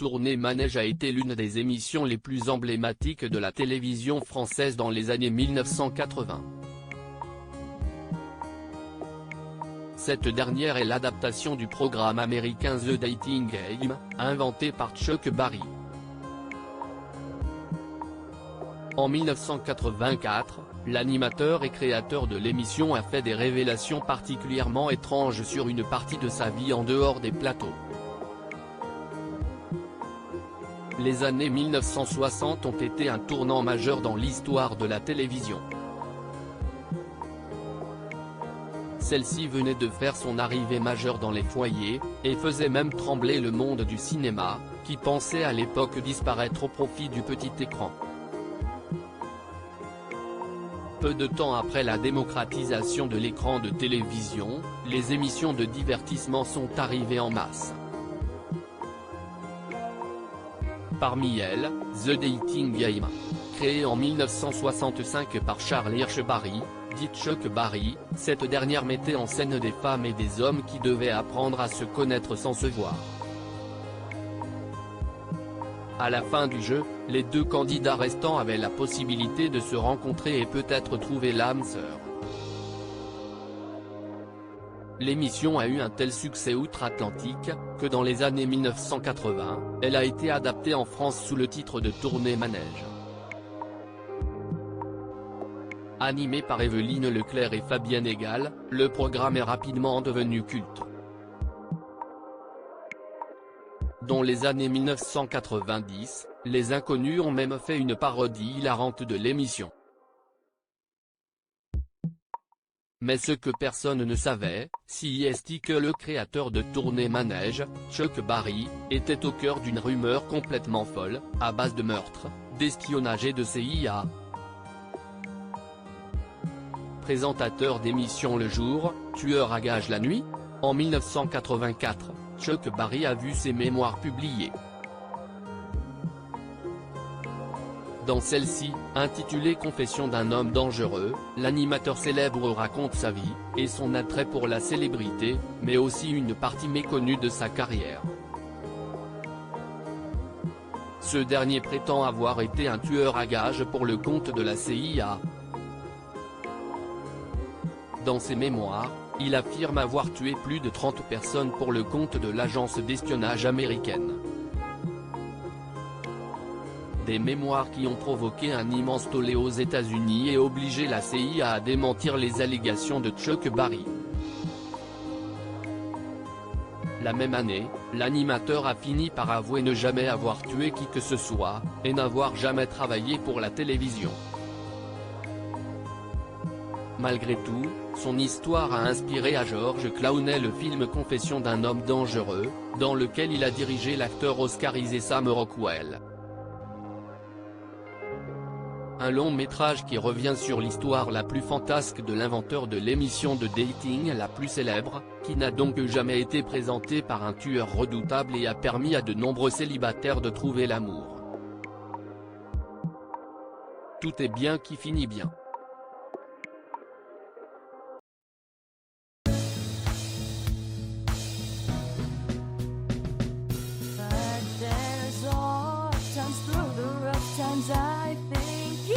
Tournée Manège a été l'une des émissions les plus emblématiques de la télévision française dans les années 1980. Cette dernière est l'adaptation du programme américain The Dating Game, inventé par Chuck Berry. En 1984, l'animateur et créateur de l'émission a fait des révélations particulièrement étranges sur une partie de sa vie en dehors des plateaux. Les années 1960 ont été un tournant majeur dans l'histoire de la télévision. Celle-ci venait de faire son arrivée majeure dans les foyers, et faisait même trembler le monde du cinéma, qui pensait à l'époque disparaître au profit du petit écran. Peu de temps après la démocratisation de l'écran de télévision, les émissions de divertissement sont arrivées en masse. Parmi elles, The Dating Game. Créée en 1965 par Charles Hirschberry, dit Chuck Berry, cette dernière mettait en scène des femmes et des hommes qui devaient apprendre à se connaître sans se voir. À la fin du jeu, les deux candidats restants avaient la possibilité de se rencontrer et peut-être trouver l'âme sœur. L'émission a eu un tel succès outre-Atlantique, que dans les années 1980, elle a été adaptée en France sous le titre de Tournée Manège. Animé par Évelyne Leclerc et Fabienne Egal, le programme est rapidement devenu culte. Dans les années 1990, les Inconnus ont même fait une parodie hilarante de l'émission. Mais ce que personne ne savait, c'est que le créateur de Tournée Manège, Chuck Berry, était au cœur d'une rumeur complètement folle, à base de meurtres, d'espionnage et de CIA. Présentateur d'émissions le jour, tueur à gages la nuit. En 1984, Chuck Berry a vu ses mémoires publiées. Dans celle-ci, intitulée Confession d'un homme dangereux, l'animateur célèbre raconte sa vie, et son attrait pour la célébrité, mais aussi une partie méconnue de sa carrière. Ce dernier prétend avoir été un tueur à gages pour le compte de la CIA. Dans ses mémoires, il affirme avoir tué plus de 30 personnes pour le compte de l'agence d'espionnage américaine. Des mémoires qui ont provoqué un immense tollé aux États-Unis et obligé la CIA à démentir les allégations de Chuck Berry. La même année, l'animateur a fini par avouer ne jamais avoir tué qui que ce soit, et n'avoir jamais travaillé pour la télévision. Malgré tout, son histoire a inspiré à George Clooney le film Confession d'un homme dangereux, dans lequel il a dirigé l'acteur oscarisé Sam Rockwell. Un long métrage qui revient sur l'histoire la plus fantasque de l'inventeur de l'émission de dating la plus célèbre, qui n'a donc jamais été présentée par un tueur redoutable et a permis à de nombreux célibataires de trouver l'amour. Tout est bien qui finit bien. I think you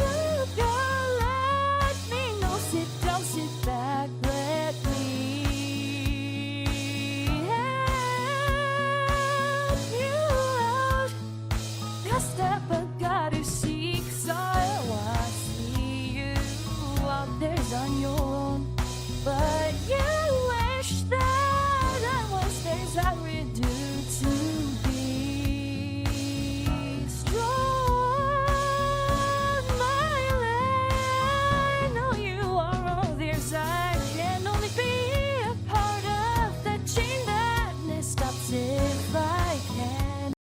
can let me know. Sit down, sit back, let me help you out. Just step